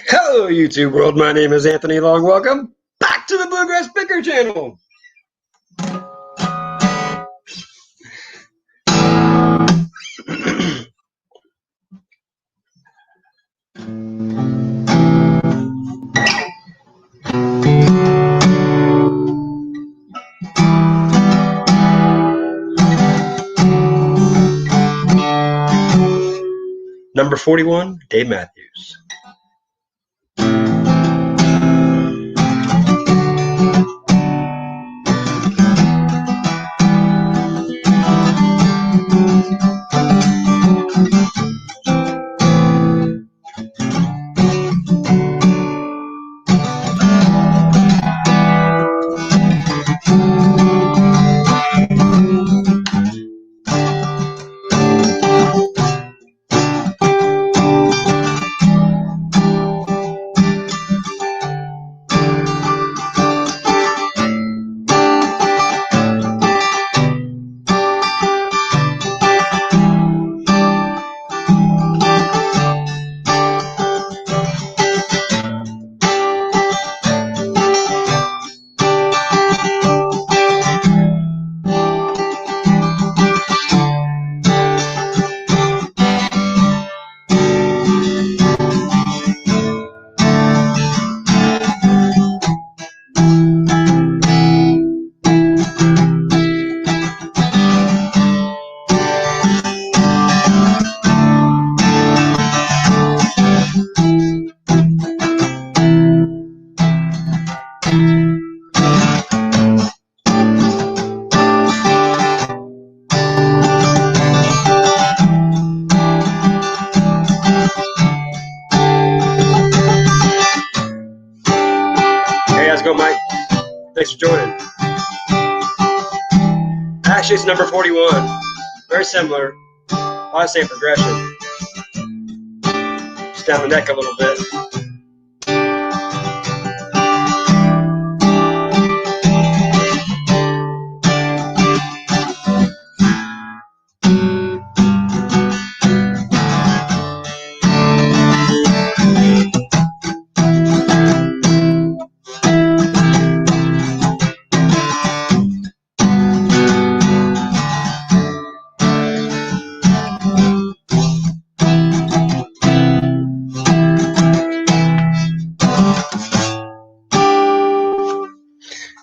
Hello, YouTube world. My name is Anthony Long. Welcome back to the Bluegrass Picker channel. Number 41, Dave Matthews. Hey, how's it going, Mike? Thanks for joining. Actually, it's number 41. Very similar. A lot of same progression. Just down the neck a little bit.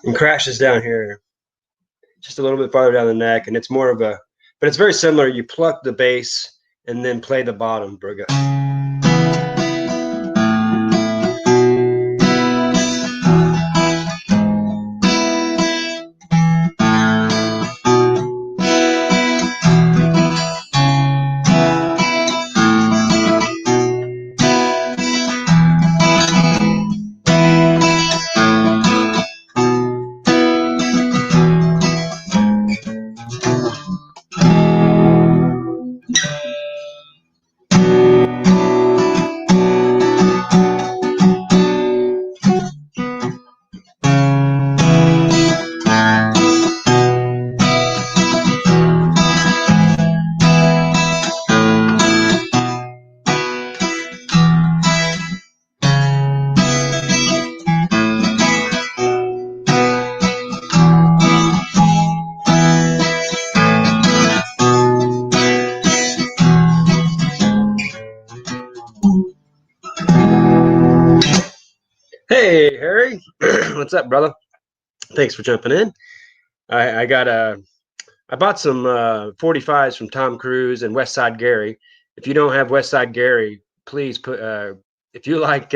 And crashes down here, just a little bit farther down the neck, and it's more of a, but it's very similar. You pluck the bass and then play the bottom, Brugga. Hey, Harry. What's up, brother? Thanks for jumping in. I bought some 45's from Tom Cruze and West Side Gary. If you don't have West Side Gary, please put. If you like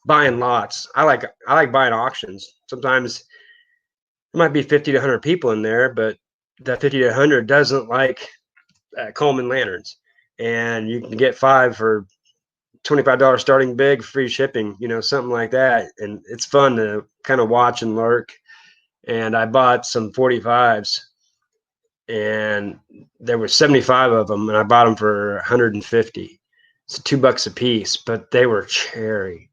buying lots, I like buying auctions. Sometimes there might be 50 to 100 people in there, but that 50 to 100 doesn't like Coleman lanterns, and you can get 5 for $25 starting big, free shipping, something like that. And it's fun to kind of watch and lurk. And I bought some 45's, and there were 75 of them, and I bought them for 150. It's $2 a piece, but they were cherry.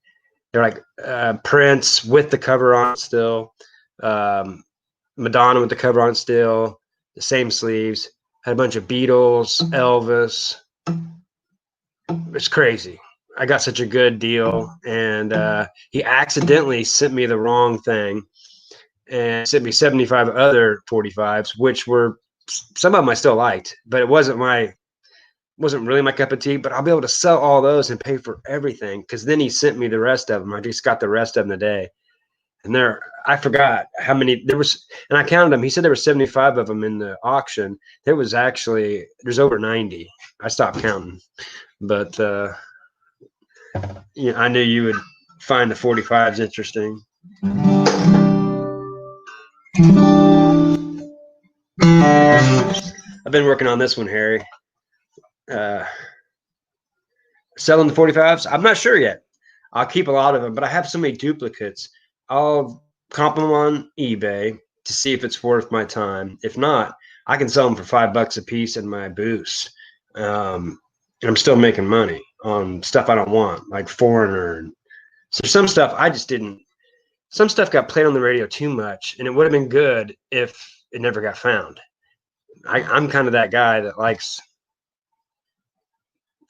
They're like Prince with the cover on still, Madonna with the cover on still, the same sleeves. Had a bunch of Beatles, Elvis. It's crazy. I got such a good deal, and he accidentally sent me the wrong thing and sent me 75 other 45s, which were some of them I still liked, but it wasn't really my cup of tea. But I'll be able to sell all those and pay for everything, because then he sent me the rest of them. I just got the rest of them today, and I forgot how many there was, and I counted them. He said there were 75 of them in the auction. There's over 90. I stopped counting, but yeah, I knew you would find the 45s interesting. I've been working on this one, Harry. Selling the 45s, I'm not sure yet. I'll keep a lot of them, but I have so many duplicates. I'll comp them on eBay to see if it's worth my time. If not, I can sell them for $5 a piece in my booths. And I'm still making money on stuff I don't want, like Foreigner. So some stuff I just didn't. Some stuff got played on the radio too much, and it would have been good if it never got found. I'm kind of that guy that likes,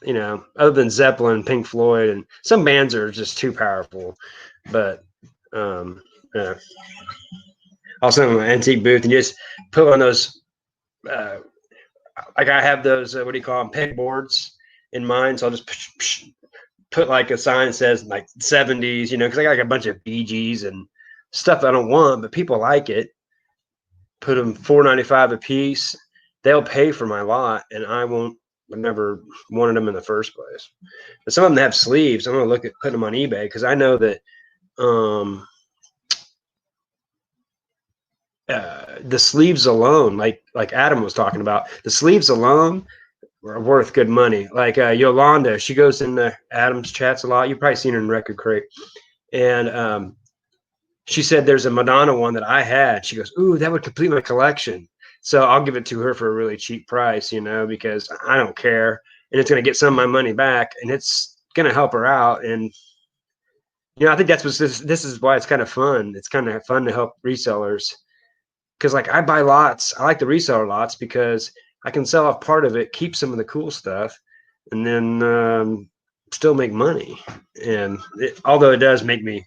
other than Zeppelin, Pink Floyd, and some bands are just too powerful. But yeah. Also, in my antique booth, and you just put one of those, like I have those, what do you call them, pegboards in mine. So I'll just put like a sign that says like 70s, because I got like a bunch of Bee Gees and stuff I don't want, but people like it. Put them $4.95 a piece. They'll pay for my lot, and I never wanted them in the first place. But some of them have sleeves. I'm gonna look at putting them on eBay, because I know that the sleeves alone, like Adam was talking about, the sleeves alone are worth good money. Like Yolanda, she goes in the Adam's chats a lot. You've probably seen her in Record Crate, and she said there's a Madonna one that I had. She goes, "Ooh, that would complete my collection." So I'll give it to her for a really cheap price, because I don't care, and it's going to get some of my money back, and it's going to help her out. And I think that's what this is why it's kind of fun. It's kind of fun to help resellers, because like I buy lots. I like the reseller lots because I can sell off part of it, keep some of the cool stuff, and then still make money. And although it does make me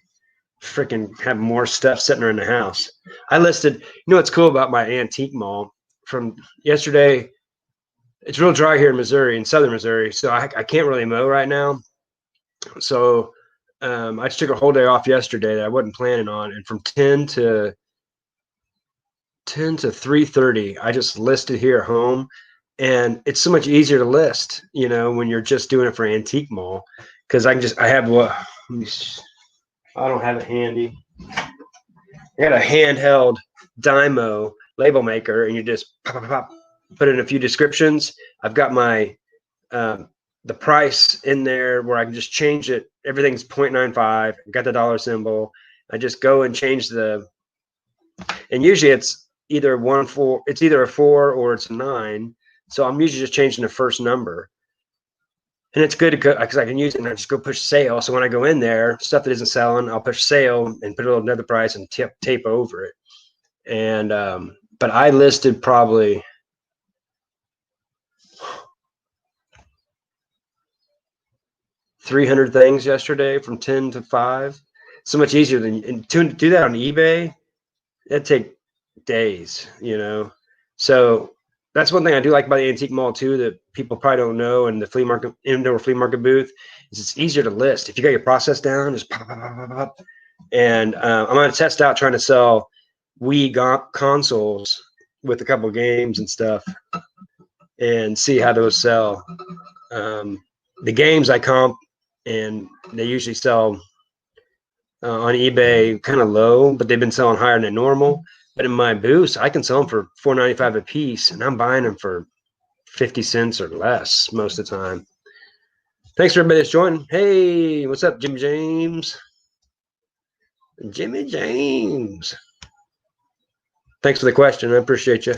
freaking have more stuff sitting around the house. I listed, what's cool about my antique mall from yesterday? It's real dry here in Missouri, in southern Missouri, so I can't really mow right now. So I just took a whole day off yesterday that I wasn't planning on, and from 10 to 3:30, I just listed here at home, and it's so much easier to list, when you're just doing it for antique mall, because I have what. I don't have it handy. I got a handheld Dymo label maker, and you just put in a few descriptions. I've got my the price in there where I can just change it. Everything's 0.95. Got the dollar symbol. I just go and change and usually it's either a 4 or it's a 9. So I'm usually just changing the first number. And it's good because I can use it and I just go push sale. So when I go in there, stuff that isn't selling, I'll push sale and put a little another price and tape over it. And but I listed probably 300 things yesterday from 10 to 5. So much easier to do that on eBay. It'd take days, So that's one thing I do like about the antique mall too, that people probably don't know. And the indoor flea market booth is it's easier to list. If you got your process down, just pop. And I'm going to test out trying to sell Wii consoles with a couple of games and stuff and see how those sell. The games I comp, and they usually sell on eBay kind of low, but they've been selling higher than normal. But in my booths, I can sell them for $4.95 a piece, and I'm buying them for 50 cents or less most of the time. Thanks for everybody that's joining. Hey, what's up, Jimmy James? Jimmy James. Thanks for the question. I appreciate you.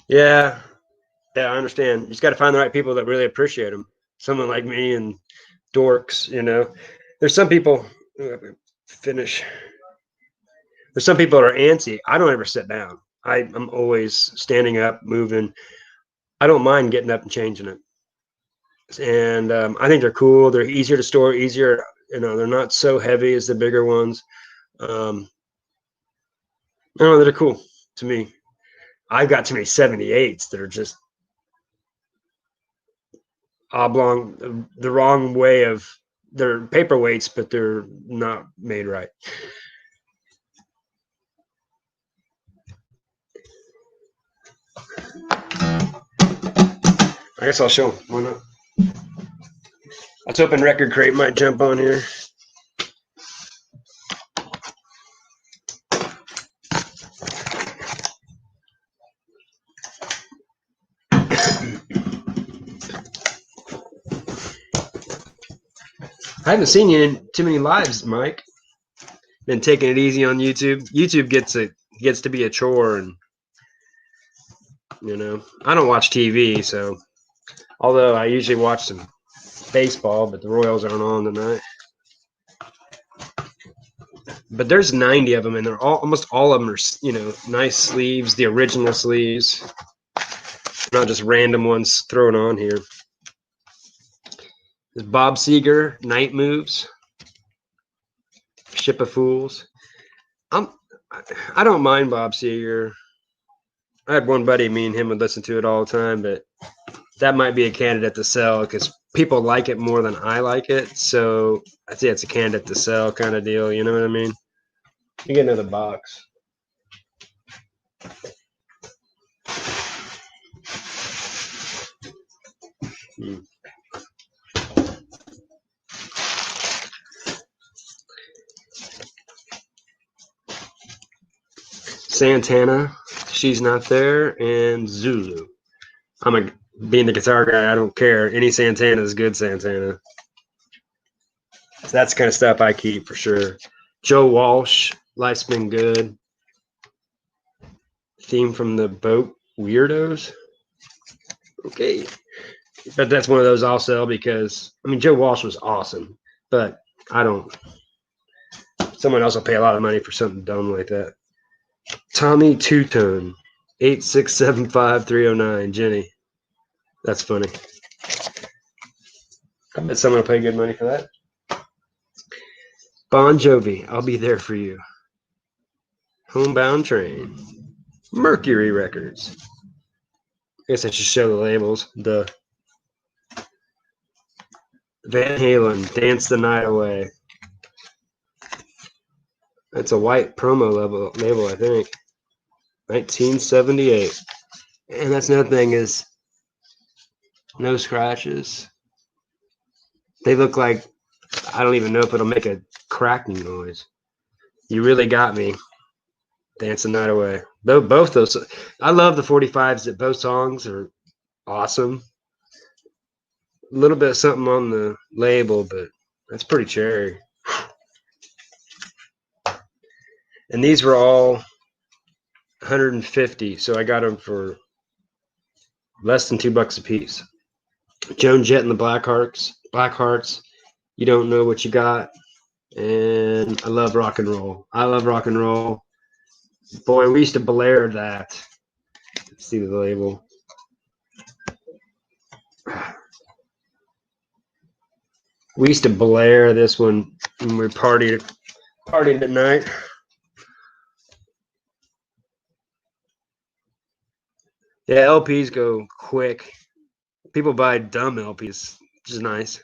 Yeah, I understand. You just got to find the right people that really appreciate them. Someone like me and dorks, There's some people finish. There's some people that are antsy. I don't ever sit down. I'm always standing up, moving. I don't mind getting up and changing it. And I think they're cool. They're easier to store, easier. They're not so heavy as the bigger ones. I don't know, they're cool to me. I've got too many 78s that are just oblong, the wrong way of. They're paperweights, but they're not made right. I guess I'll show them. Why not? I was hoping Record Crate might jump on here. I haven't seen you in too many lives, Mike. Been taking it easy on YouTube. YouTube gets to be a chore, and I don't watch TV, so although I usually watch some baseball, but the Royals aren't on tonight. But there's 90 of them, and they're almost all of them are nice sleeves, the original sleeves, not just random ones thrown on here. There's Bob Seger, Night Moves, Ship of Fools. I don't mind Bob Seger. I had one buddy, me and him would listen to it all the time, but that might be a candidate to sell because people like it more than I like it. So I'd say it's a candidate to sell kind of deal. You know what I mean? You get another box. Santana, She's Not There, and Zulu. Being the guitar guy, I don't care. Any Santana is good Santana. So that's the kind of stuff I keep for sure. Joe Walsh, Life's Been Good. Theme from the Boat, Weirdos. Okay. But that's one of those I'll sell because, Joe Walsh was awesome, but I don't. Someone else will pay a lot of money for something dumb like that. Tommy Two-Tone, 8675309, Jenny. That's funny. I bet someone will pay good money for that. Bon Jovi, I'll Be There For You. Homebound Train. Mercury Records. I guess I should show the labels. The Van Halen, Dance the Night Away. That's a white promo label, I think. 1978. And that's another thing is no scratches. They look like, I don't even know if it'll make a cracking noise. You really got me. Dance the Night Away. Both those. I love the 45's that both songs are awesome. A little bit of something on the label, but that's pretty cherry. And these were all 150, so I got them for less than $2 a piece. Joan Jett and the Blackhearts. You Don't Know What You Got. And I love rock and roll. I love rock and roll. Boy, we used to blare that. Let's see the label. We used to blare this one when we partied at night. Yeah, LPs go quick. People buy dumb LPs, which is nice.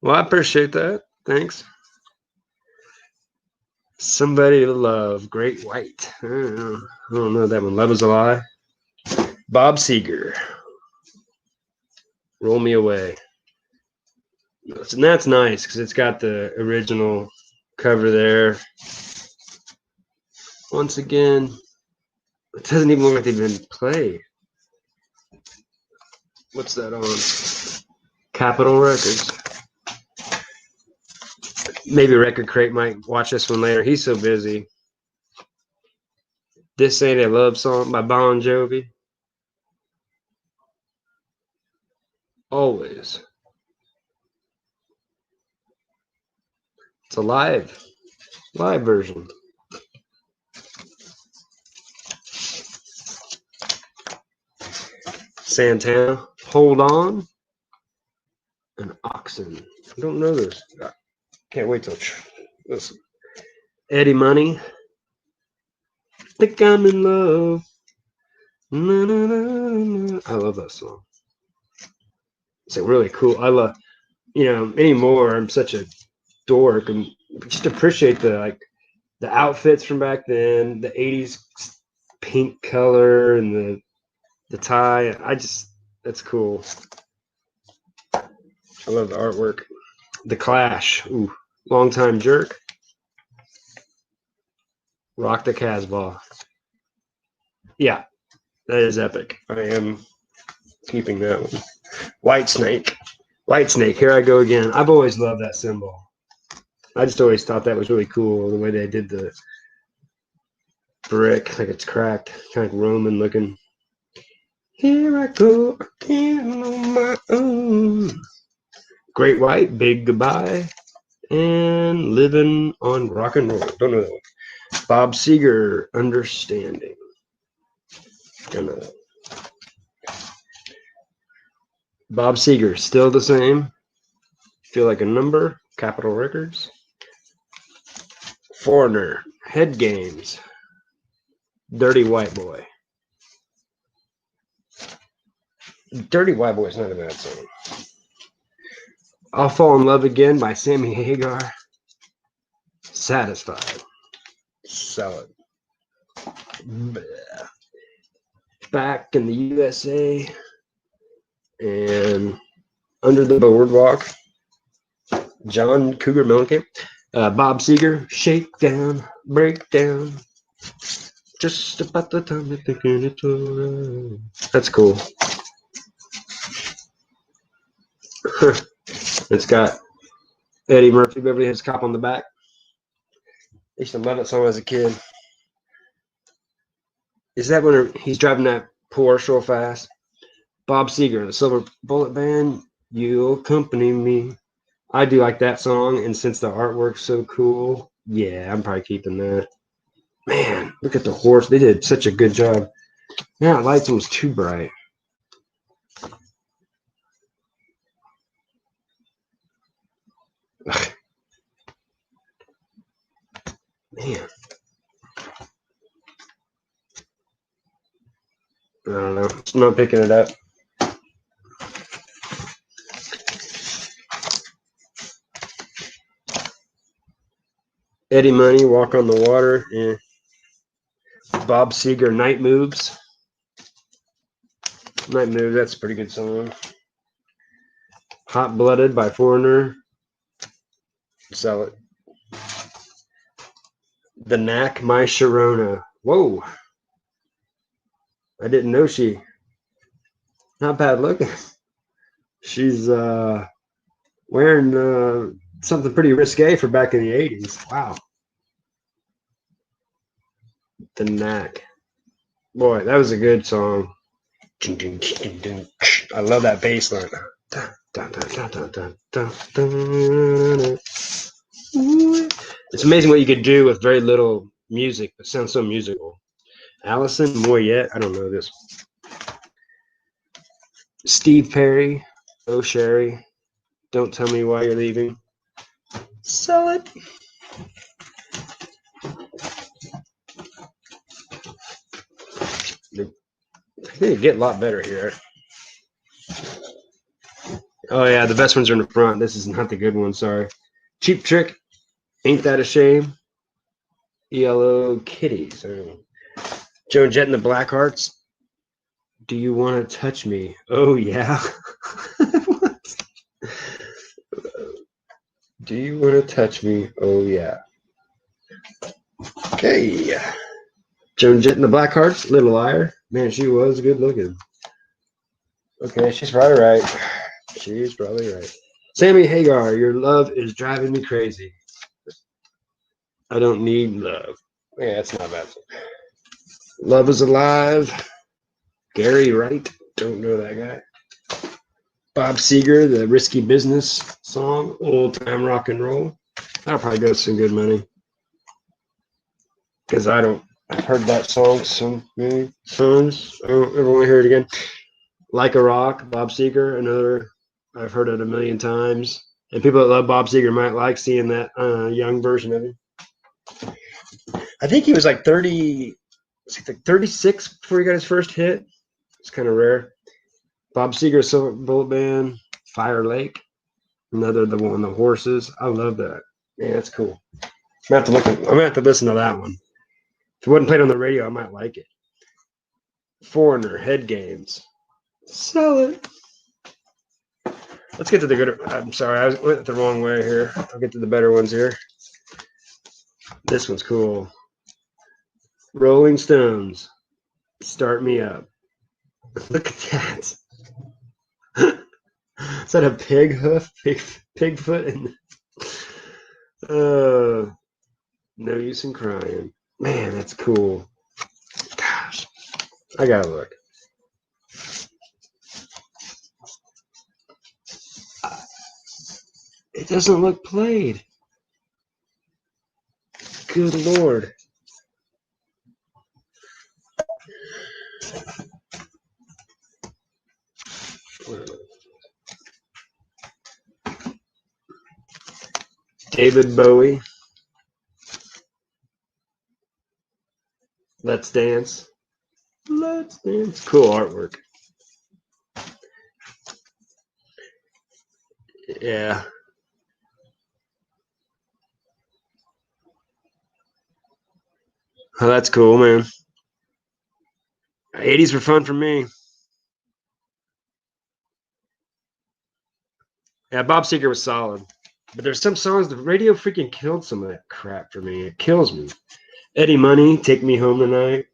Well, I appreciate that. Thanks. Somebody to Love, Great White. I don't know that one. Love Is a Lie. Bob Seger, Roll Me Away. And that's nice because it's got the original cover there. Once again, it doesn't even look like they've been played. What's that on? Capitol Records. Maybe Record Crate might watch this one later. He's so busy. This Ain't a Love Song by Bon Jovi. Always. It's a live version. Santana, Hold On, and Oxen. I don't know this. Can't wait till listen. Eddie Money, Think I'm in Love. Na, na, na, na. I love that song. It's like really cool. I love, anymore. I'm such a dork and just appreciate the outfits from back then, the 80s pink color and the tie. That's cool. I love the artwork. The Clash, ooh, Longtime Jerk. Rock the Casbah. Yeah, that is epic. I am keeping that one. White Snake, here I go again. I've always loved that symbol. I just always thought that was really cool, the way they did the brick, like it's cracked, kind of Roman looking. Here I go again on my own. Great White, Big Goodbye, and Living on Rock and Roll. Don't know that one. Bob Seger, Understanding. Don't know that. Bob Seger, Still the Same. Feel Like a Number, Capitol Records. Foreigner, Head Games. Dirty White Boy. Dirty White Boy is not a bad song. I'll Fall in Love Again by Sammy Hagar. Satisfied. Solid. Back in the USA. And Under the Boardwalk. John Cougar Mellencamp. Bob Seger, Shakedown, Breakdown. Just about the time you're thinking it's alright. That's cool. It's got Eddie Murphy, Beverly Hills Cop on the back. I used to love that song as a kid. Is that when he's driving that Porsche real fast? Bob Seger, the Silver Bullet Band, You'll Accompany Me. I do like that song, and since the artwork's so cool, yeah, I'm probably keeping that. Man, look at the horse. They did such a good job. Yeah, lights was too bright. Ugh. Man. I don't know. I'm not picking it up. Eddie Money, Walk on the Water. Yeah. Bob Seger, Night Moves. Night Moves, that's a pretty good song. Hot Blooded by Foreigner. Sell it. The Knack, My Sharona. Whoa. I didn't know she. Not bad looking. She's wearing something pretty risque for back in the 80s. Wow. The Knack. Boy, that was a good song. I love that bass line. It's amazing what you could do with very little music. It sounds so musical. Allison Moyet. I don't know this. Steve Perry. Oh, Sherry. Don't Tell Me Why You're Leaving. Sell it. They get a lot better here. Oh, yeah, the best ones are in the front. This is not the good one, sorry. Cheap Trick. Ain't That a Shame? ELO Kitties. Joan Jett and the Blackhearts. Do You Want to Touch Me? Oh, yeah. Do You Want to Touch Me? Oh, yeah. Okay. Joan Jett and the Blackhearts. Little Liar. Man, she was good looking. Okay, she's probably right. She's probably right. Sammy Hagar, Your Love Is Driving Me Crazy. I Don't Need Love. Yeah, that's not bad. Love Is Alive. Gary Wright. Don't know that guy. Bob Seger, The Risky Business song. Old Time Rock and Roll. That'll probably go some good money. Because I've heard that song so many times. I don't ever want to hear it again. Like a Rock, Bob Seger, another, I've heard it a million times. And people that love Bob Seger might like seeing that young version of him. I think he was like 30, like 36 before he got his first hit. It's kind of rare. Bob Seger, Silver Bullet Band, Fire Lake, another the one, the horses. I love that. Yeah, that's cool. I'm gonna have to listen to that one. If it wasn't played on the radio, I might like it. Foreigner, Head Games. Sell it. Let's get to the good. I'm sorry, I went the wrong way here. I'll get to the better ones here. This one's cool. Rolling Stones, Start Me Up. Look at that. Is that a pig hoof? Pig foot? No use in crying. Man, that's cool. Gosh, I gotta look. It doesn't look played. Good Lord. David Bowie. Let's Dance. Let's Dance. Cool artwork. Yeah. Oh, that's cool, man. 80s were fun for me. Yeah, Bob Seger was solid. But there's some songs, the radio freaking killed some of that crap for me. It kills me. Eddie Money, Take Me Home Tonight.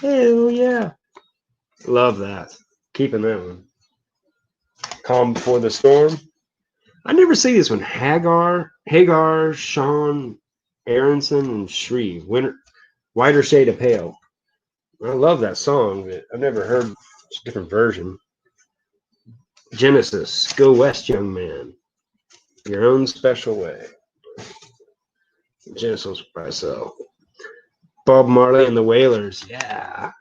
Hell yeah. Love that. Keeping that one. Calm Before the Storm. I never see this one. Hagar, Sean, Aronson, and Shreve. Whiter Shade of Pale. I love that song, but I've never heard a different version. Genesis, Go West, Young Man. Your Own Special Way. Genesis by Cell. Bob Marley and the Wailers. Yeah.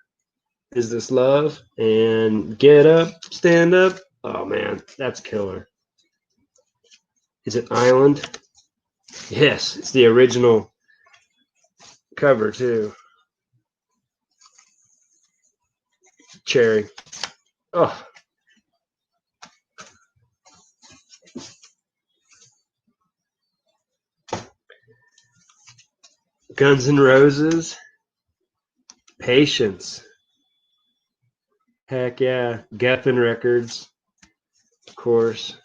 Is This Love? And Get Up, Stand Up. Oh, man, that's killer. Is it Island? Yes, it's the original cover, too. Cherry. Oh. Guns N' Roses. Patience. Heck yeah. Geffen Records, of course.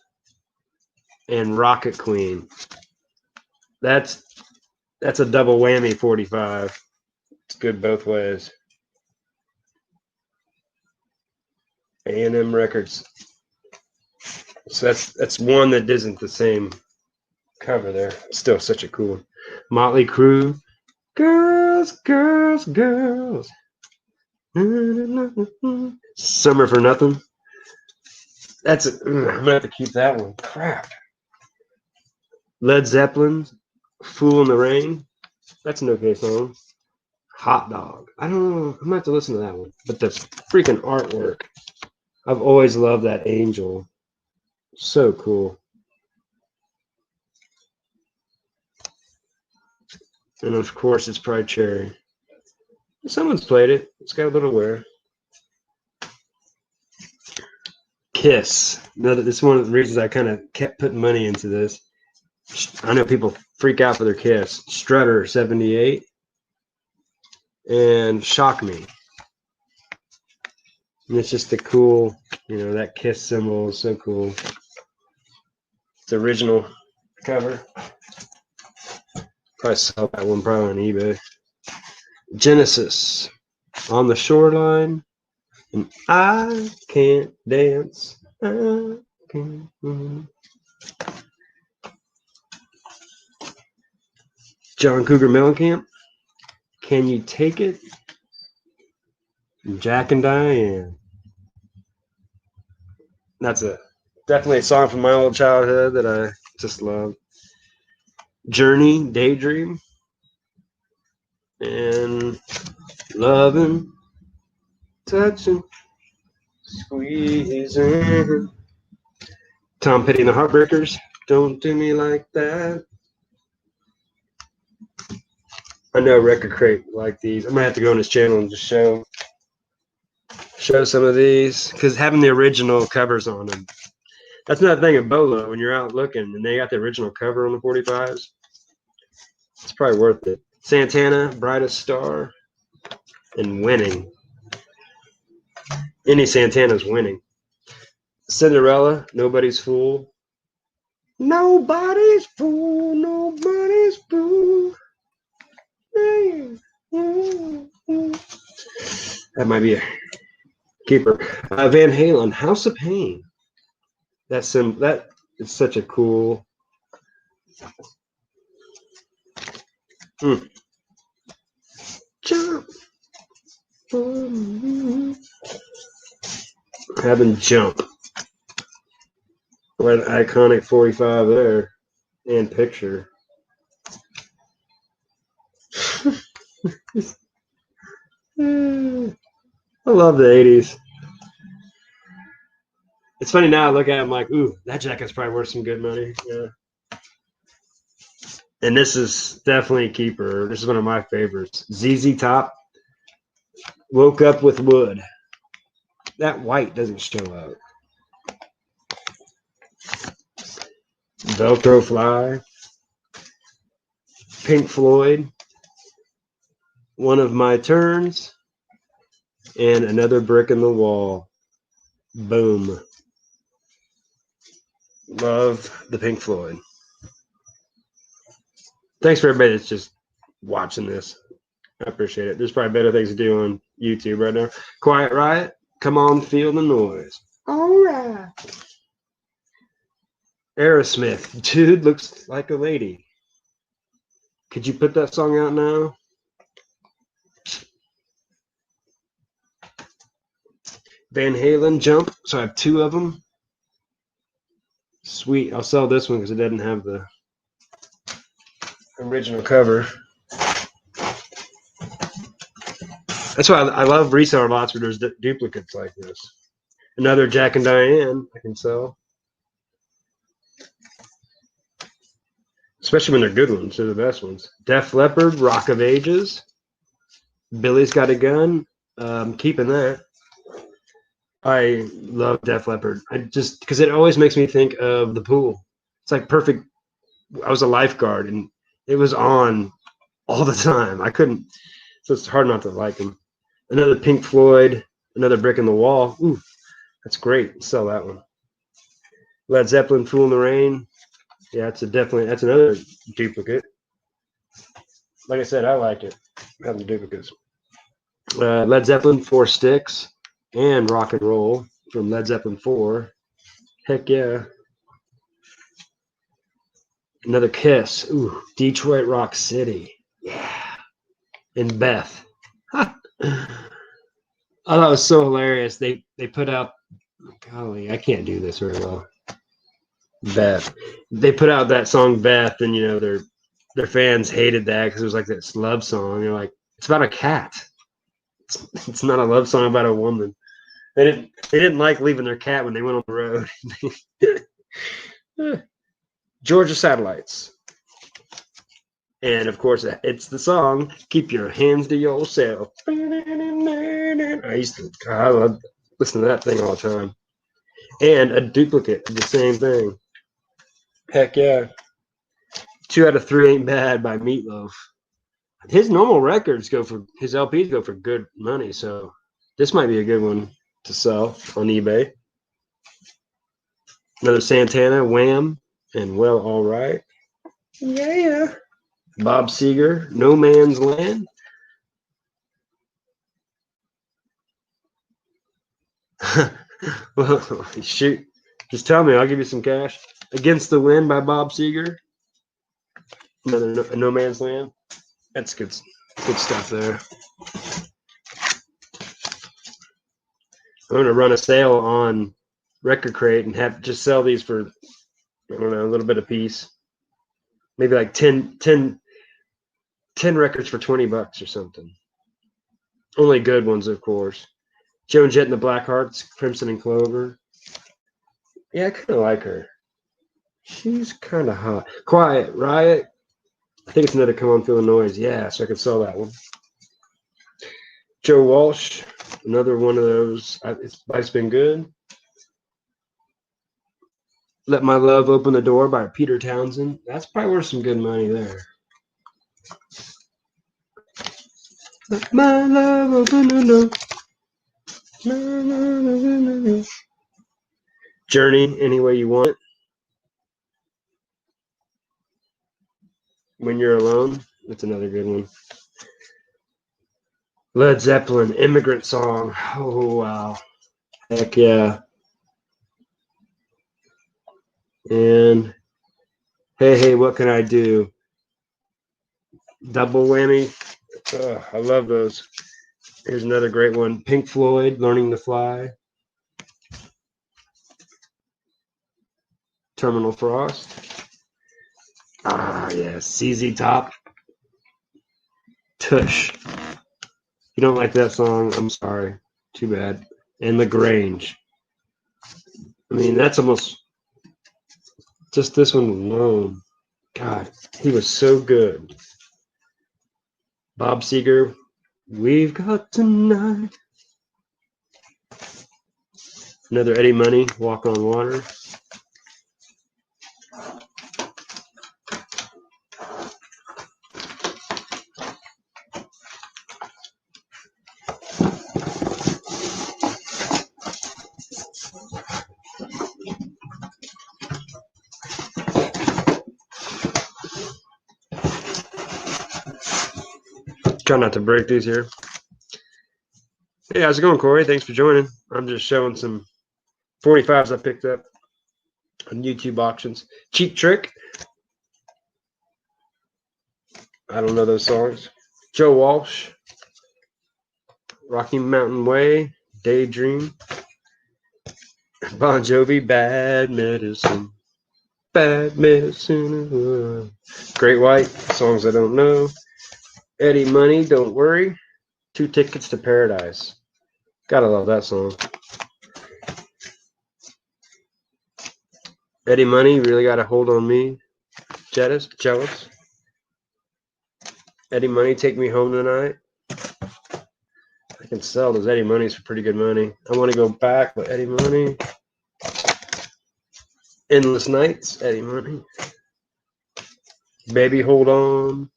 And Rocket Queen. That's a double whammy 45. It's good both ways. A&M Records. So that's one that isn't the same cover there. Still such a cool one. Motley Crue. Girls, girls, girls. Summer for Nothing. I'm gonna have to keep that one. Crap. Led Zeppelin. Fool in the Rain. That's an okay song. Hot Dog. I don't know. I'm gonna have to listen to that one. But the freaking artwork. I've always loved that angel. So cool. And of course, it's probably Cherry. Someone's played it. It's got a little wear. Kiss. This is one of the reasons I kind of kept putting money into this. I know people freak out for their Kiss. Strutter 78 and Shock Me. And it's just the cool, that Kiss symbol is so cool. It's the original cover. Probably sell that one probably on eBay. Genesis, On the Shoreline, and I Can't Dance. I can't. John Cougar Mellencamp, Can You Take It? And Jack and Diane. That's definitely a song from my old childhood that I just love. Journey, Daydream, and Loving, Touching, Squeezing. Tom Petty and the Heartbreakers, Don't Do Me Like That. I know Record Crate like these. I'm gonna have to go on his channel and just show some of these, because having the original covers on them. That's another thing of Bolo, when you're out looking and they got the original cover on the 45s. It's probably worth it. Santana, Brightest Star, and Winning. Any Santana's winning. Cinderella, Nobody's Fool. Nobody's fool, nobody's fool. That might be a keeper. Van Halen, House of Pain. That is such a cool. Jump. Having Jump. What an iconic 45 there. And picture. I love the 80s. It's funny now I look at it, I'm like, ooh, that jacket's probably worth some good money. Yeah. And this is definitely a keeper. This is one of my favorites. ZZ Top, Woke Up with Wood. That white doesn't show up. Velcro Fly. Pink Floyd. One of My Turns. And Another Brick in the Wall. Boom. Love the Pink Floyd. Thanks for everybody that's just watching this. I appreciate it. There's probably better things to do on YouTube right now. Quiet Riot, Come On, Feel the Noise. All right. Aerosmith, Dude Looks Like a Lady. Could you put that song out now? Van Halen, Jump. So I have two of them. Sweet. I'll sell this one because it doesn't have the original cover. That's why I love reseller lots where there's duplicates like this. Another Jack and Diane I can sell. Especially when they're good ones. They're the best ones. Def Leppard, Rock of Ages. Billy's Got a Gun. Keeping that. I love Def Leppard. I just because it always makes me think of the pool. It's like perfect. I was a lifeguard and it was on all the time. I couldn't. So it's hard not to like them. Another Pink Floyd. Another Brick in the Wall. Ooh, that's great. Sell that one. Led Zeppelin, Fool in the Rain. Yeah, that's another duplicate. Like I said, I like it. Having the duplicates. Led Zeppelin, Four Sticks, and Rock and Roll from Led Zeppelin 4. Heck yeah. Another Kiss. Ooh, Detroit Rock City. Yeah. And Beth. I thought it was so hilarious. They put out, golly, I can't do this very well. Beth. They put out that song Beth, and you know their fans hated that because it was like this love song. They're like, it's about a cat. It's not a love song about a woman. They didn't like leaving their cat when they went on the road. Georgia Satellites. And of course, it's the song "Keep Your Hands to Yourself." I love listening to that thing all the time. And a duplicate of the same thing. Heck yeah. 2 out of 3 Ain't Bad by Meatloaf. His normal records his LPs go for good money, so this might be a good one to sell on eBay. Another Santana, Wham, and Well, All Right. Yeah. Bob Seger, No Man's Land. Well, shoot. Just tell me, I'll give you some cash. Against the Wind by Bob Seger. Another No Man's Land. That's good stuff there. I'm going to run a sale on Record Crate and just sell these for, I don't know, a little bit a piece. maybe like 10 records for $20 or something. Only good ones, of course. Joan Jett and the Blackhearts, Crimson and Clover. Yeah, I kind of like her. She's kind of hot. Quiet Riot. I think it's another Come On Feel the Noise. Yeah, so I could sell that one. Joe Walsh, another one of those. Life's Been Good. Let My Love Open the Door by Peter Townsend. That's probably worth some good money there. Let my love open the door. Journey, Any Way You Want It. When You're Alone. That's another good one. Led Zeppelin, Immigrant Song. Oh, wow. Heck yeah. And Hey, Hey, What Can I Do? Double whammy. I love those. Here's another great one. Pink Floyd, Learning to Fly. Terminal Frost. Ah, yes. ZZ Top. Tush. You don't like that song? I'm sorry. Too bad. And LaGrange. I mean, that's almost just this one alone. God, he was so good. Bob Seger, We've Got Tonight. Another Eddie Money, Walk on Water. Try not to break these here. Hey, how's it going, Corey? Thanks for joining. I'm just showing some 45s I picked up on YouTube auctions. Cheap Trick. I don't know those songs. Joe Walsh. Rocky Mountain Way. Daydream. Bon Jovi. Bad Medicine. Bad Medicine. Great White. Songs I don't know. Eddie Money. Don't Worry. 2 Tickets to Paradise. Gotta love that song. Eddie Money, Really Got a Hold on Me. Jealous. Eddie Money, Take Me Home Tonight. I can sell those Eddie Moneys for pretty good money. I Want to Go Back, but Eddie Money. Endless Nights, Eddie Money. Baby Hold On.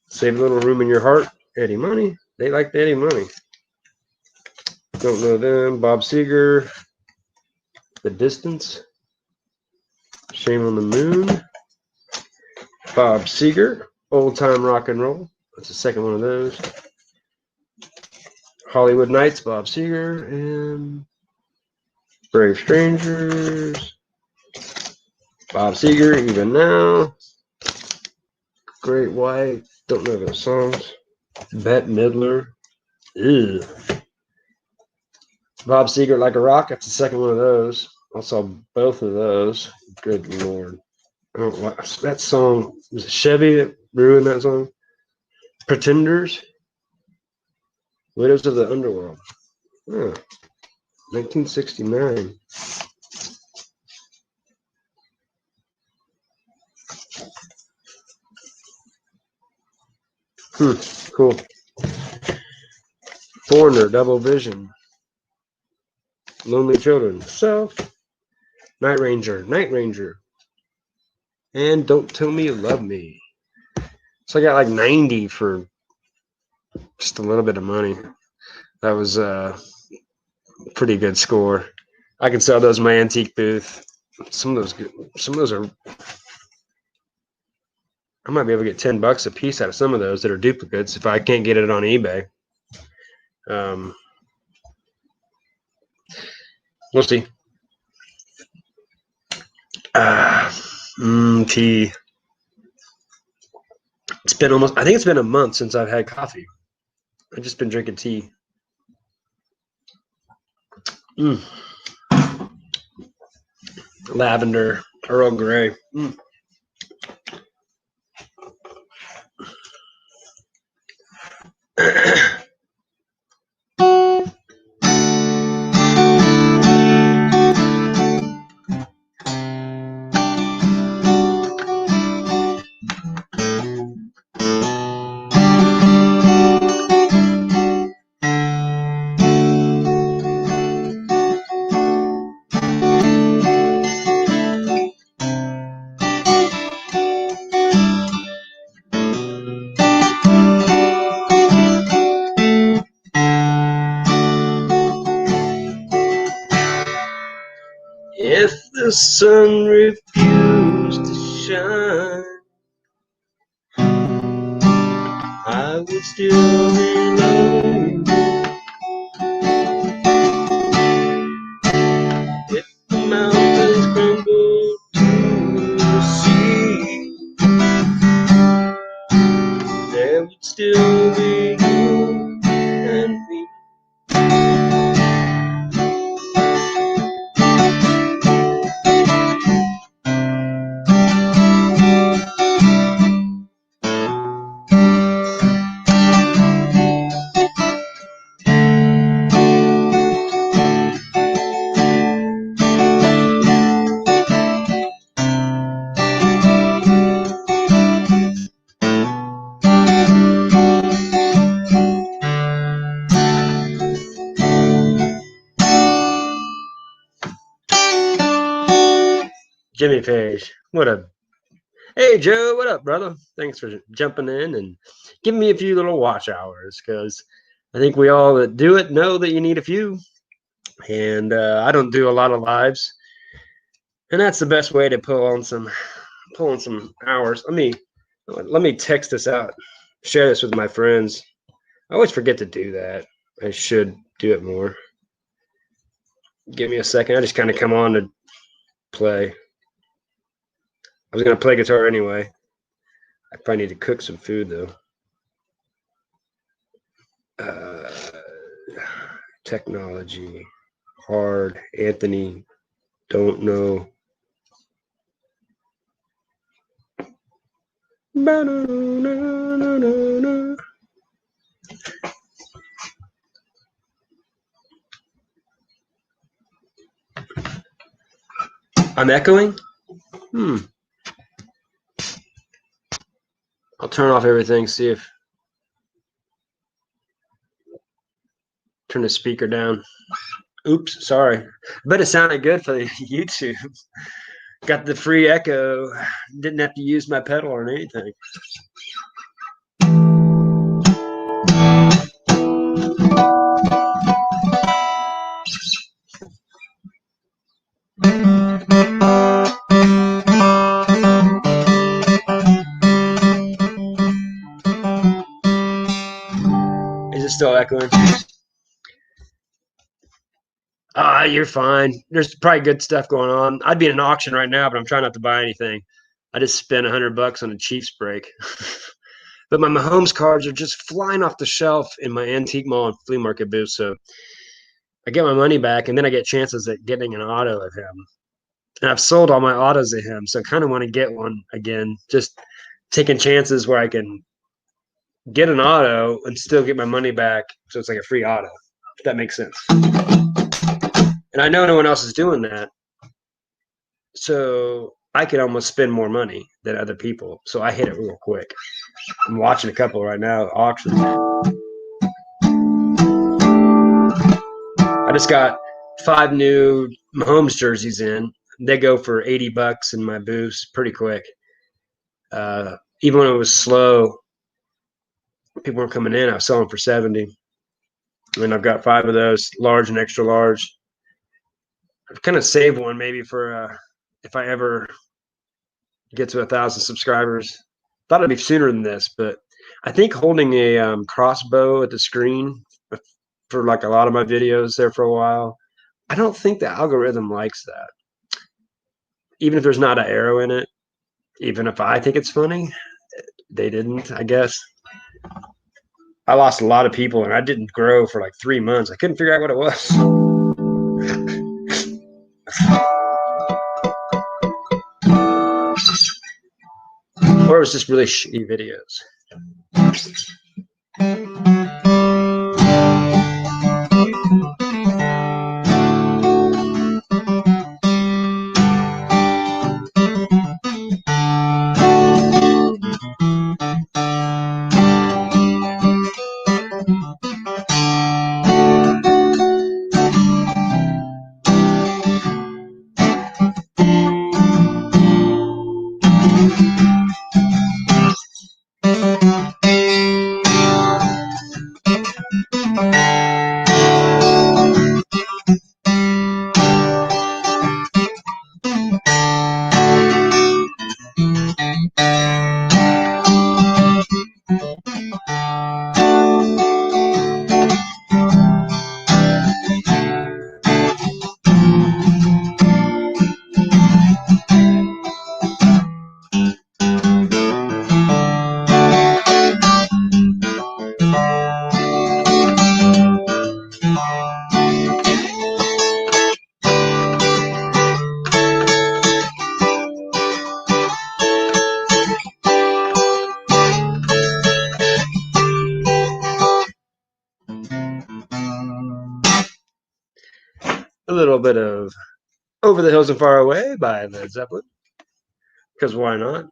Save a Little Room in Your Heart, Eddie Money. They like the Eddie Money. Don't know them. Bob Seger. The Distance. Shame on the Moon. Bob Seger. Old Time Rock and Roll. That's the second one of those. Hollywood Nights, Bob Seger. And Brave Strangers. Bob Seger, Even Now. Great White. Don't know those songs. Bette Midler. Ew. Bob Seger, Like a Rock. That's the second one of those. I saw both of those. Good Lord. I don't know that song. Was it Chevy that ruined that song? Pretenders. Widows of the Underworld. Oh, 1969. Cool. Foreigner, Double Vision. Lonely Children. Self. Night Ranger. And Don't Tell Me You Love Me. So I got like 90 for just a little bit of money. That was a pretty good score. I can sell those in my antique booth. Some of those are. I might be able to get $10 a piece out of some of those that are duplicates if I can't get it on eBay. We'll see. Tea. I think it's been a month since I've had coffee. I've just been drinking tea. Lavender, Earl Grey. the sun refused to shine, I would still be loving you. If the mountains crumble to the sea, there would still be you and me. Jimmy Page, what up? Hey Joe, what up, brother? Thanks for jumping in and giving me a few little watch hours, because I think we all that do it know that you need a few. And I don't do a lot of lives, and that's the best way to pull in some hours. Let me text this out, share this with my friends. I always forget to do that. I should do it more. Give me a second. I just kind of come on to play. I was going to play guitar anyway. I probably need to cook some food, though. Technology. Hard. Anthony. Don't know. I'm echoing? I'll turn off everything, see if... Turn the speaker down. Oops, sorry. I bet it sounded good for the YouTube. Got the free echo. Didn't have to use my pedal or anything. Is it still echoing? You're fine. There's probably good stuff going on. I'd be in an auction right now, but I'm trying not to buy anything. I just spent $100 on a Chiefs break. But my Mahomes cards are just flying off the shelf in my antique mall and flea market booth. So I get my money back, and then I get chances at getting an auto of him. And I've sold all my autos of him, so I kind of want to get one again. Just taking chances where I can get an auto and still get my money back, so it's like a free auto, if that makes sense. And I know no one else is doing that, so I could almost spend more money than other people. So I hit it real quick. I'm watching a couple right now, auction. I just got 5 new Mahomes jerseys in. They go for $80 in my booths pretty quick. Even when it was slow, people were coming in. I was selling for 70, and I've got 5 of those, large and extra large. I've kind of saved one maybe for if I ever get to 1,000 subscribers. Thought it'd be sooner than this, but I think holding a crossbow at the screen for like a lot of my videos there for a while, I don't think the algorithm likes that. Even if there's not an arrow in it, even if I think it's funny, they didn't, I guess. I lost a lot of people, and I didn't grow for like 3 months. I couldn't figure out what it was. Or it was just really shitty videos. a little bit of Over the Hills and Far Away by Led Zeppelin, because why not?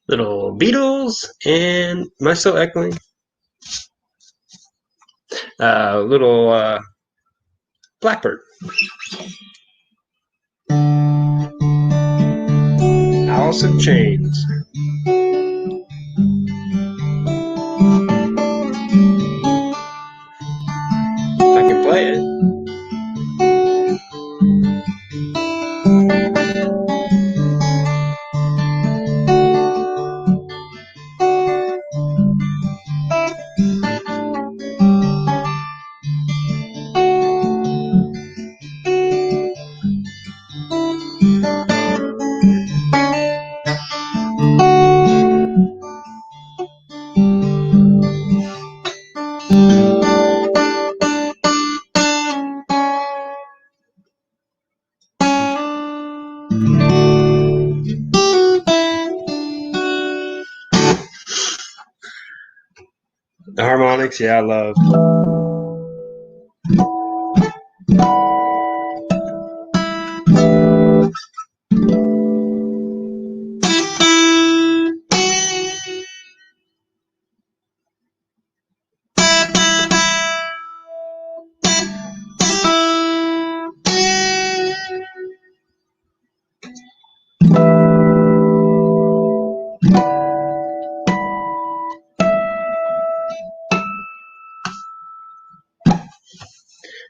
Little Beatles, and am I still echoing? Little Blackbird. Alice in Chains. If I can play it. The harmonics, yeah, I love.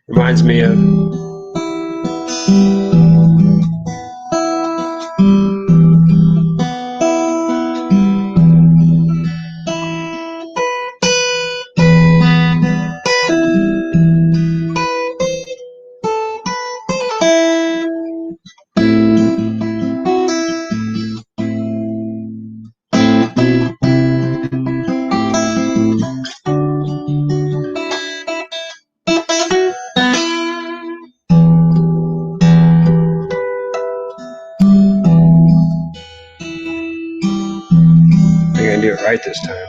Reminds me of I think I can do it right this time.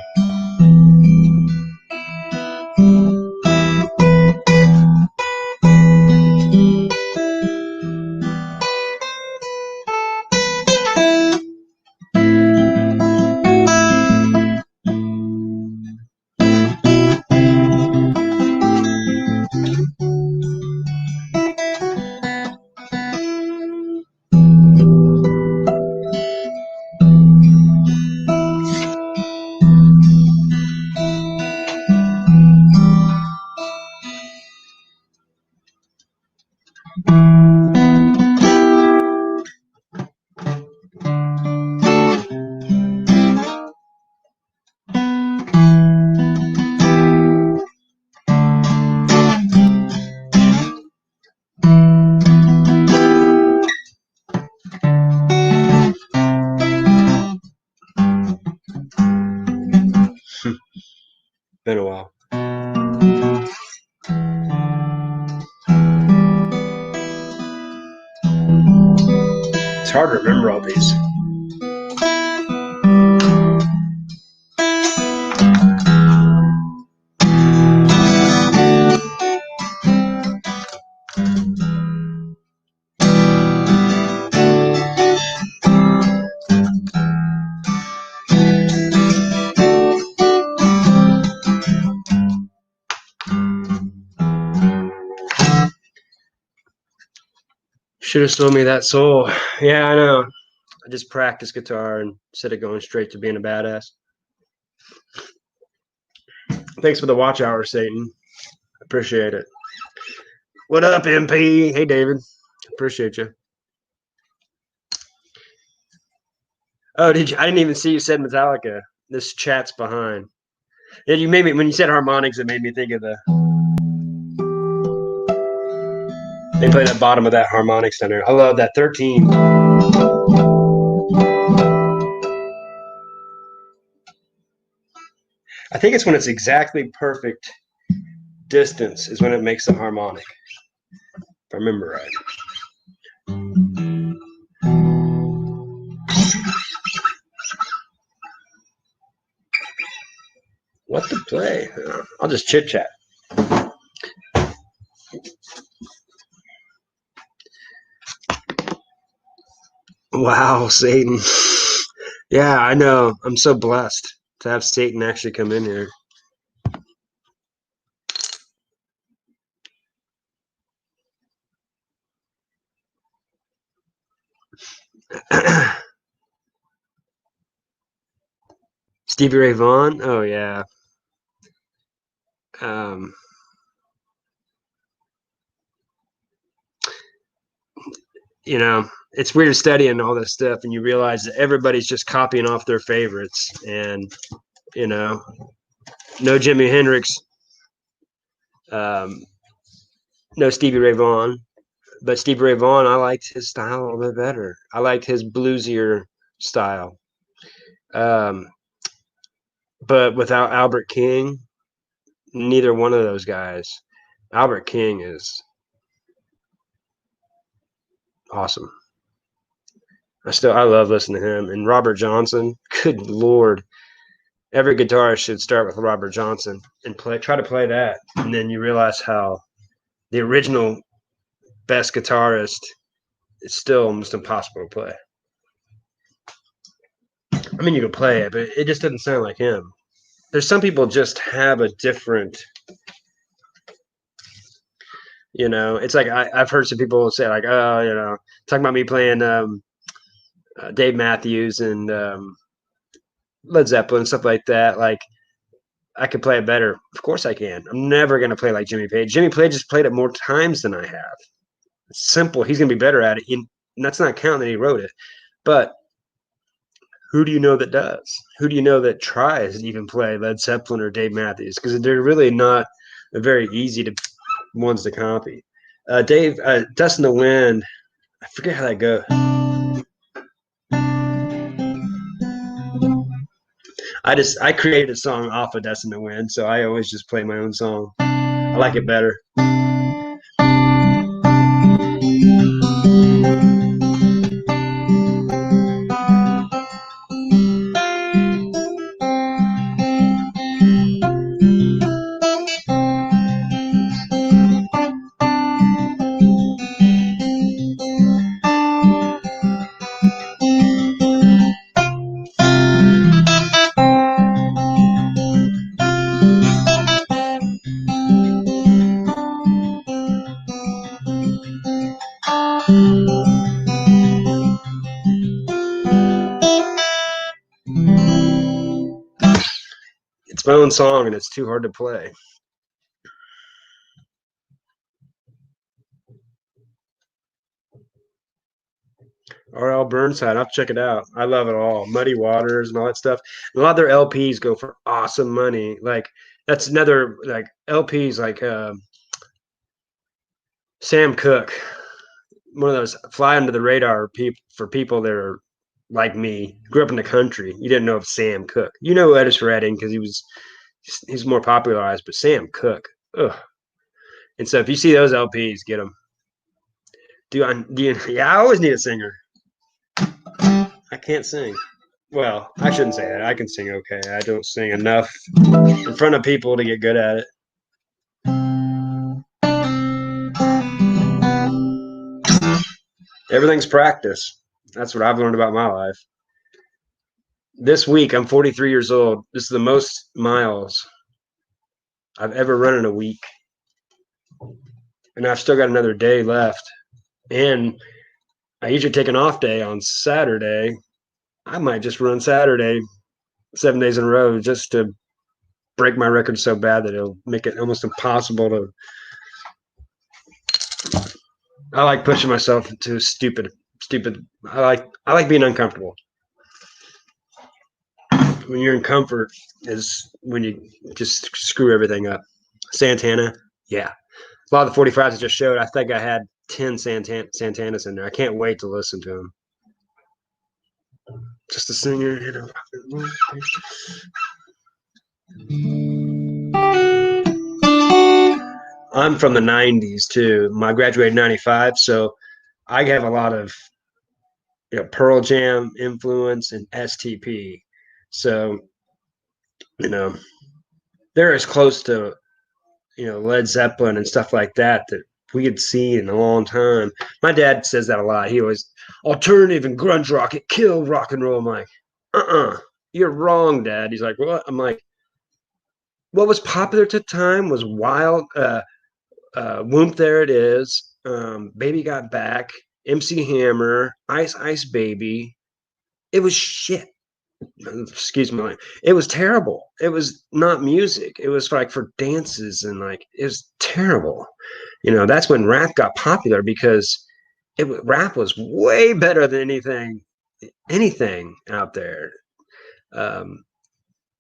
Been a while. It's hard to remember all these. Should have sold me that soul. Yeah, I know. I just practice guitar instead of going straight to being a badass. Thanks for the watch hour, Satan. Appreciate it. What up, MP? Hey, David. Appreciate you. Oh, did you? I didn't even see you said Metallica. This chat's behind. Yeah, you made me when you said harmonics. It made me think of the. They play the bottom of that harmonic center. I love that 13. I think it's when it's exactly perfect distance is when it makes the harmonic. If I remember right. What to play? I'll just chit chat. Wow, Satan. Yeah, I know. I'm so blessed to have Satan actually come in here. Stevie Ray Vaughan? Oh, yeah. You know, it's weird studying all this stuff and you realize that everybody's just copying off their favorites. And, you know, no Jimi Hendrix, no Stevie Ray Vaughan. But Stevie Ray Vaughan, I liked his style a little bit better. I liked his bluesier style. But without Albert King, neither one of those guys. Albert King is awesome. I love listening to him. And Robert Johnson, good Lord. Every guitarist should start with Robert Johnson and try to play that. And then you realize how the original best guitarist is still almost impossible to play. I mean, you can play it, but it just doesn't sound like him. There's some people just have a different, you know, it's like I've heard some people say like, oh, you know, talking about me playing Dave Matthews and Led Zeppelin and stuff like that. Like, I could play it better. Of course I can. I'm never going to play like Jimmy Page. Jimmy Page just played it more times than I have. It's simple. He's going to be better at it. And that's not counting that he wrote it. But who do you know that does? Who do you know that tries to even play Led Zeppelin or Dave Matthews? Because they're really not very easy to ones to copy. Dust in the Wind. I forget how that goes. I created a song off of Dust in the Wind, so I always just play my own song. I like it better. It's my own song, and it's too hard to play. R.L. Burnside, I'll check it out. I love it all. Muddy Waters and all that stuff. A lot of their LPs go for awesome money. Like that's another like LPs like Sam Cooke, one of those fly under the radar for people that are like me, grew up in the country. You didn't know of Sam Cooke. You know Otis Redding because he's more popularized, but Sam Cooke, ugh. And so if you see those LPs, get them. Yeah, I always need a singer. I can't sing. Well, I shouldn't say that. I can sing okay. I don't sing enough in front of people to get good at it. Everything's practice. That's what I've learned about my life. This week, I'm 43 years old. This is the most miles I've ever run in a week. And I've still got another day left. And I usually take an off day on Saturday. I might just run Saturday 7 days in a row just to break my record so bad that it'll make it almost impossible to. I like pushing myself into stupid. I like being uncomfortable. When you're in comfort is when you just screw everything up. Santana, yeah. A lot of the 45s I just showed, I think I had 10 Santanas in there. I can't wait to listen to them. Just a singer, you know. I'm from the 90s too. I graduated in 95, so I have a lot of Pearl Jam influence and STP. So, you know, they're as close to, Led Zeppelin and stuff like that we had seen in a long time. My dad says that a lot. He always, alternative and grunge rock, it killed rock and roll. I'm like, you're wrong, Dad. He's like, what? I'm like, what was popular at the time was Wild, Whoomp, There It Is, Baby Got Back, MC Hammer, Ice Ice Baby. It was shit. Excuse me. It was terrible. It was not music. It was like for dances and like it was terrible. That's when rap got popular because rap was way better than anything out there.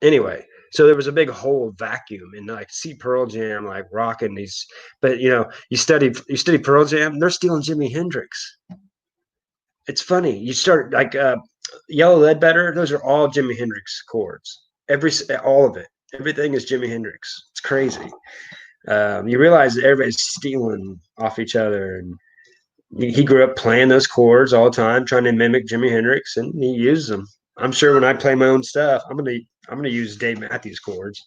Anyway, so there was a big whole vacuum, and like see Pearl Jam like rocking these, but you study Pearl Jam, they're stealing Jimi Hendrix. It's funny. You start like Yellow Ledbetter; those are all Jimi Hendrix chords. All of it, everything is Jimi Hendrix. It's crazy. You realize that everybody's stealing off each other, and he grew up playing those chords all the time, trying to mimic Jimi Hendrix, and he uses them. I'm sure when I play my own stuff, I'm gonna use Dave Matthews chords.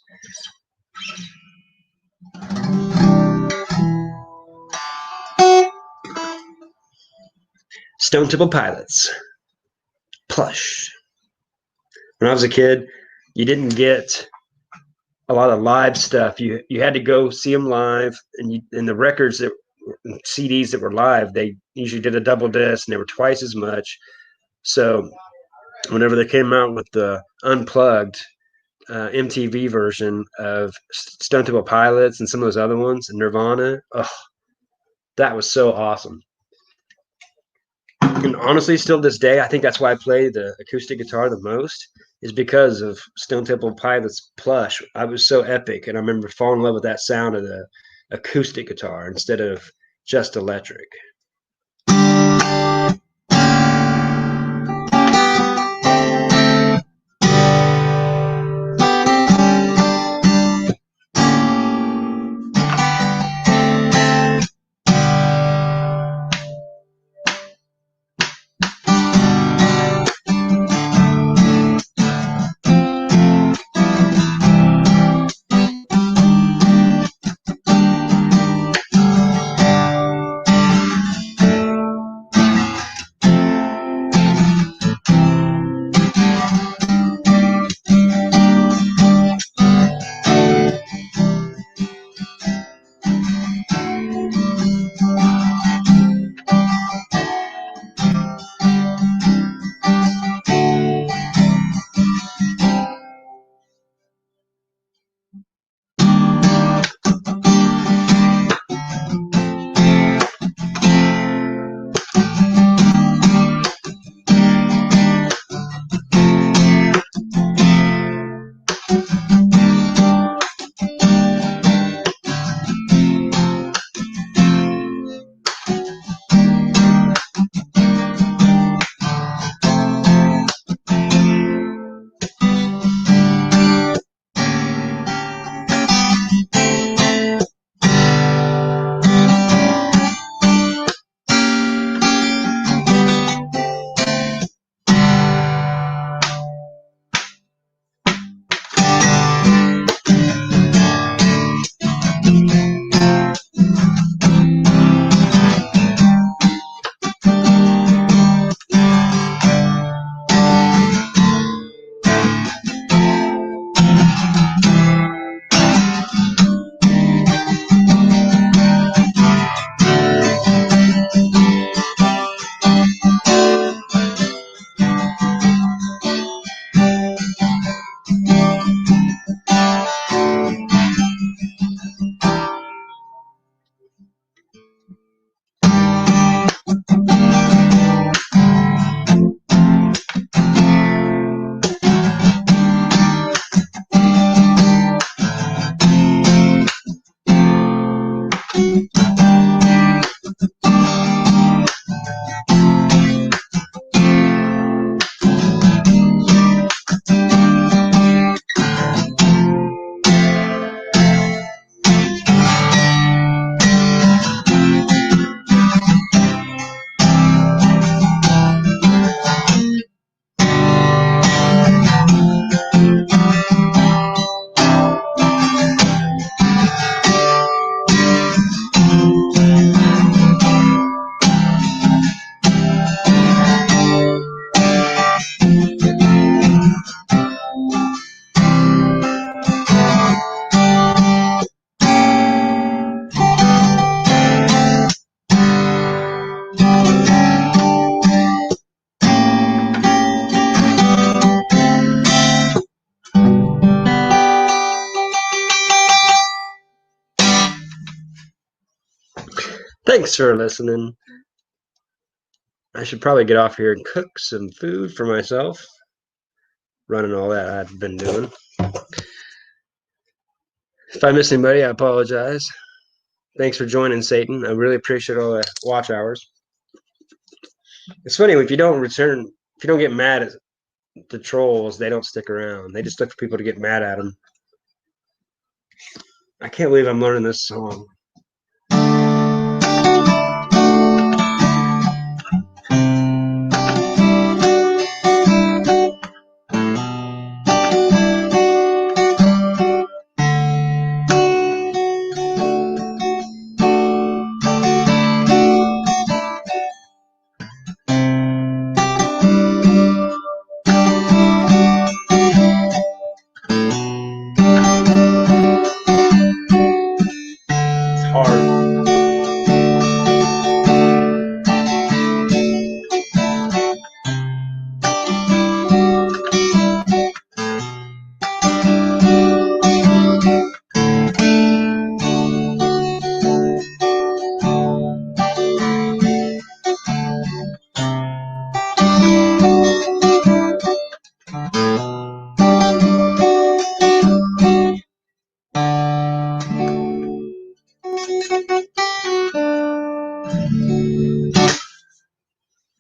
Stone Temple Pilots, Plush. When I was a kid, you didn't get a lot of live stuff. You had to go see them live, and the records that CDs that were live, they usually did a double disc, and they were twice as much. So whenever they came out with the unplugged MTV version of Stone Temple Pilots and some of those other ones, and Nirvana, that was so awesome. And honestly, still this day, I think that's why I play the acoustic guitar the most, is because of Stone Temple Pilots Plush. I was so epic, and I remember falling in love with that sound of the acoustic guitar instead of just electric. Thanks for listening. I should probably get off here and cook some food for myself. Running all that I've been doing. If I miss anybody, I apologize. Thanks for joining, Satan. I really appreciate all the watch hours. It's funny, if you don't get mad at the trolls, they don't stick around. They just look for people to get mad at them. I can't believe I'm learning this song. It's hard.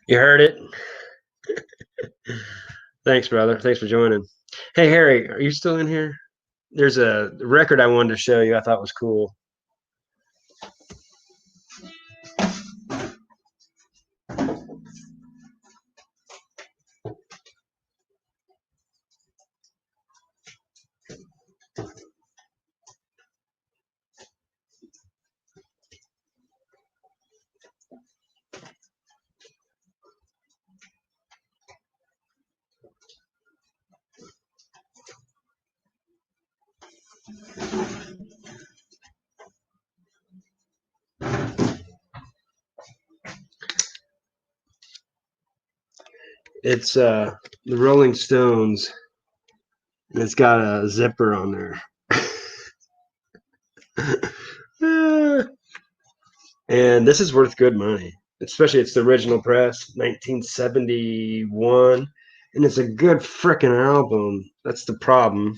You heard it. Thanks, brother. Thanks for joining. Hey, Harry, are you still in here? There's a record I wanted to show you I thought was cool. It's the Rolling Stones, and it's got a zipper on there. And this is worth good money, especially it's the original press, 1971, and it's a good frickin' album. That's the problem.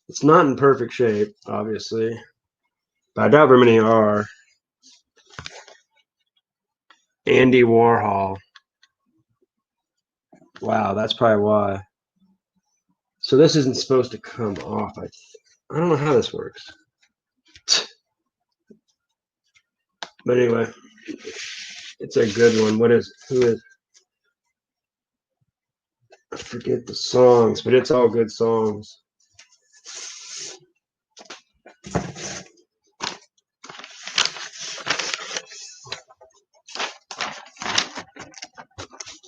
It's not in perfect shape, obviously, but I doubt very many are. Andy Warhol. Wow, that's probably why. So this isn't supposed to come off. I don't know how this works. But anyway, it's a good one. Who is? I forget the songs, but it's all good songs.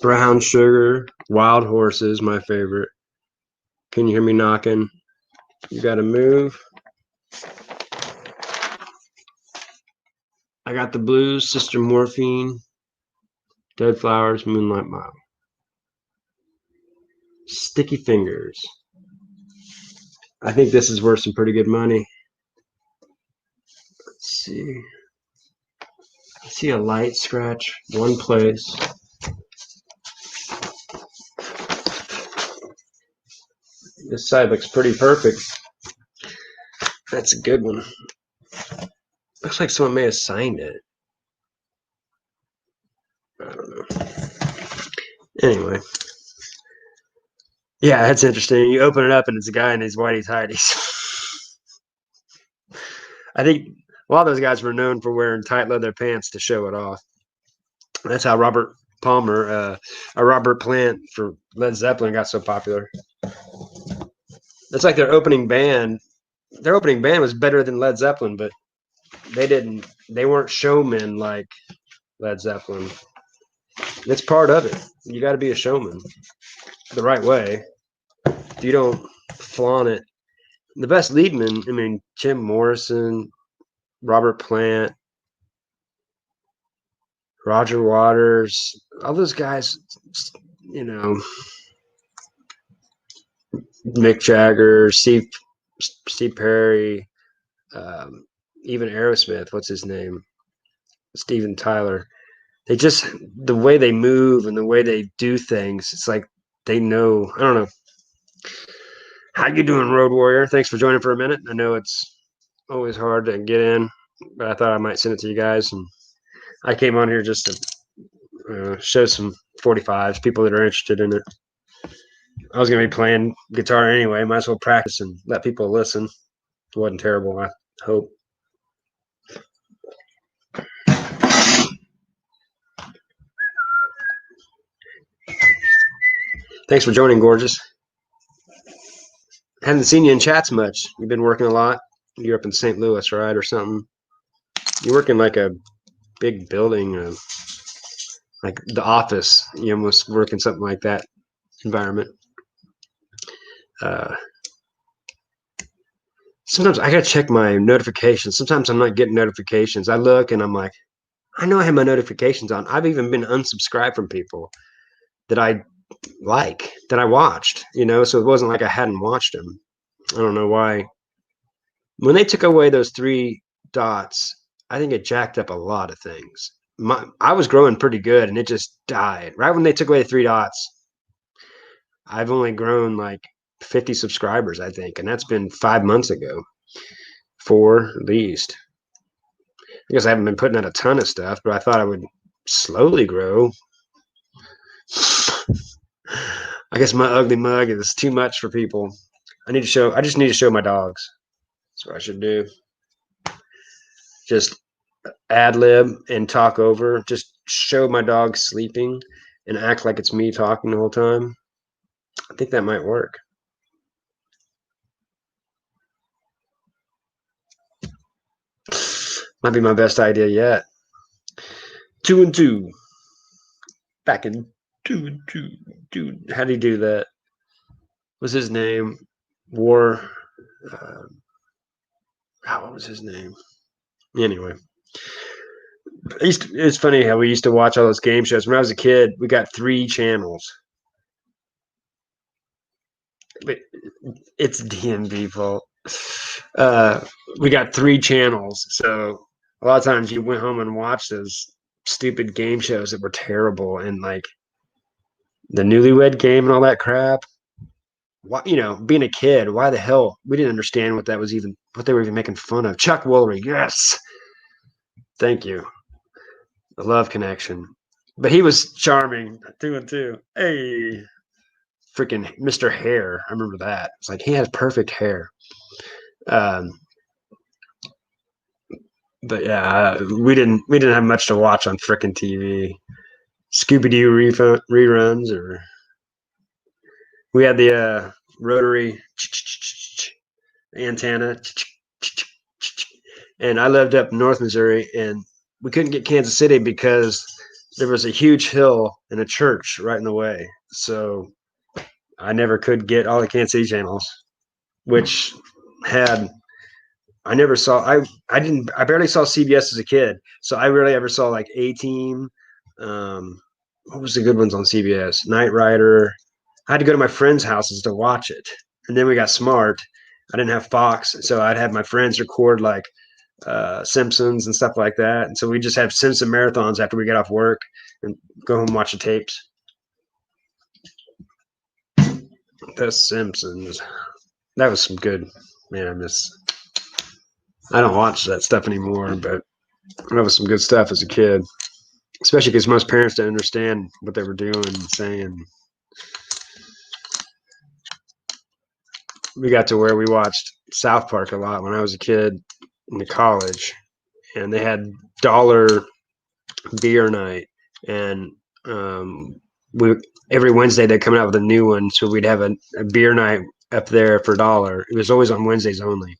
Brown Sugar, Wild Horses, my favorite. Can you hear me knocking? You gotta move. I got the blues, Sister Morphine, Dead Flowers, Moonlight Mile. Sticky Fingers. I think this is worth some pretty good money. Let's see. I see a light scratch, one place. This side looks pretty perfect. That's a good one. Looks like someone may have signed it. I don't know. Anyway. Yeah, that's interesting. You open it up and it's a guy in his whitey tighties. I think a lot of those guys were known for wearing tight leather pants to show it off. That's how Robert Plant for Led Zeppelin got so popular. That's like their opening band. Their opening band was better than Led Zeppelin, but they weren't showmen like Led Zeppelin. It's part of it. You got to be a showman the right way. If you don't flaunt it, the best leadmen, I mean, Jim Morrison, Robert Plant, Roger Waters, all those guys, you know, Mick Jagger, Steve Perry, even Aerosmith. What's his name? Steven Tyler. They just, the way they move and the way they do things, it's like they know. I don't know. How you doing, Road Warrior? Thanks for joining for a minute. I know it's always hard to get in, but I thought I might send it to you guys. And I came on here just to show some 45s, people that are interested in it. I was going to be playing guitar anyway. Might as well practice and let people listen. It wasn't terrible, I hope. Thanks for joining, Gorgeous. Haven't seen you in chats much. You've been working a lot. You're up in St. Louis, right, or something? You're working like a big building, like the office. You almost work in something like that environment. Sometimes I gotta check my notifications. Sometimes I'm not getting notifications. I look and I'm like, I know I have my notifications on. I've even been unsubscribed from people that I that I watched, so it wasn't like I hadn't watched them. I don't know why. When they took away those 3 dots, I think it jacked up a lot of things. I was growing pretty good and it just died. Right when they took away the 3 dots, I've only grown like 50 subscribers, I think. And that's been 5 months ago, 4 at least. I guess I haven't been putting out a ton of stuff, but I thought I would slowly grow. I guess my ugly mug is too much for people. I just need to show my dogs. That's what I should do. Just ad lib and talk over. Just show my dog sleeping and act like it's me talking the whole time. I think that might work. Might be my best idea yet. 2 and 2. Back in 2 and 2. Dude, how do you do that? What's his name? What was his name? Anyway. It's funny how we used to watch all those game shows. When I was a kid, we got 3 channels. But it's DMV fault. We got 3 channels. So a lot of times you went home and watched those stupid game shows that were terrible, and like the Newlywed Game and all that crap. Why, being a kid, why the hell we didn't understand what they were even making fun of. Chuck Woolery, yes, thank you. The love connection, but he was charming. 2 and 2. Hey, freaking Mr. Hair, I remember that. It's like he has perfect hair. But yeah, we didn't have much to watch on frickin' TV. Scooby-Doo reruns, or we had the rotary antenna, and I lived up in North Missouri, and we couldn't get Kansas City because there was a huge hill and a church right in the way. So I never could get all the Kansas City channels, which had I never saw. I barely saw CBS as a kid, so I rarely ever saw like A-Team. What was the good ones on CBS? Knight Rider. I had to go to my friends' houses to watch it, and then we got smart. I didn't have Fox, so I'd have my friends record like Simpsons and stuff like that, and so we just have Simpson marathons after we get off work and go home and watch the tapes. The Simpsons. That was some good. Man, I don't watch that stuff anymore, but that was some good stuff as a kid, especially because most parents didn't understand what they were doing and saying. We got to where we watched South Park a lot when I was a kid in college, and they had dollar beer night, and every Wednesday they're coming out with a new one, so we'd have a beer night up there for $1. It was always on Wednesdays only,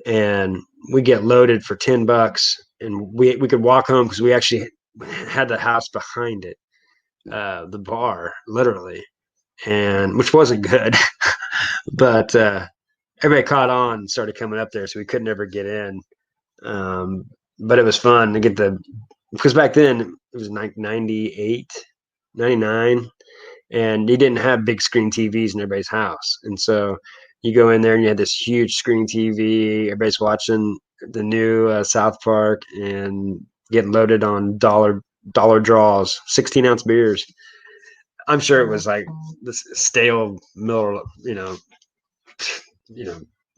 and we get loaded for $10, and we could walk home because we actually had the house behind it, the bar, literally, and which wasn't good, but everybody caught on and started coming up there, so we could never get in. But it was fun to get because back then it was like 98, 99, and you didn't have big screen TVs in everybody's house. And so you go in there and you had this huge screen TV, everybody's watching the new South Park, and getting loaded on dollar draws, 16-ounce beers. I'm sure it was like this stale Miller,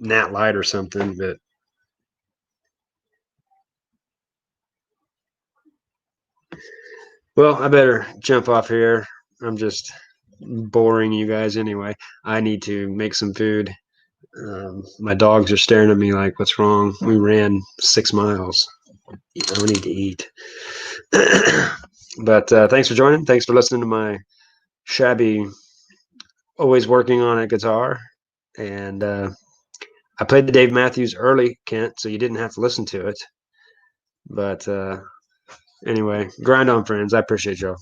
Nat Light or something. But well, I better jump off here. I'm just boring you guys anyway. I need to make some food. My dogs are staring at me like, "What's wrong?" We ran 6 miles. I need to eat. But thanks for joining. Thanks for listening to my shabby, always working on a guitar. And I played the Dave Matthews early, Kent, so you didn't have to listen to it. But anyway, grind on, friends. I appreciate y'all.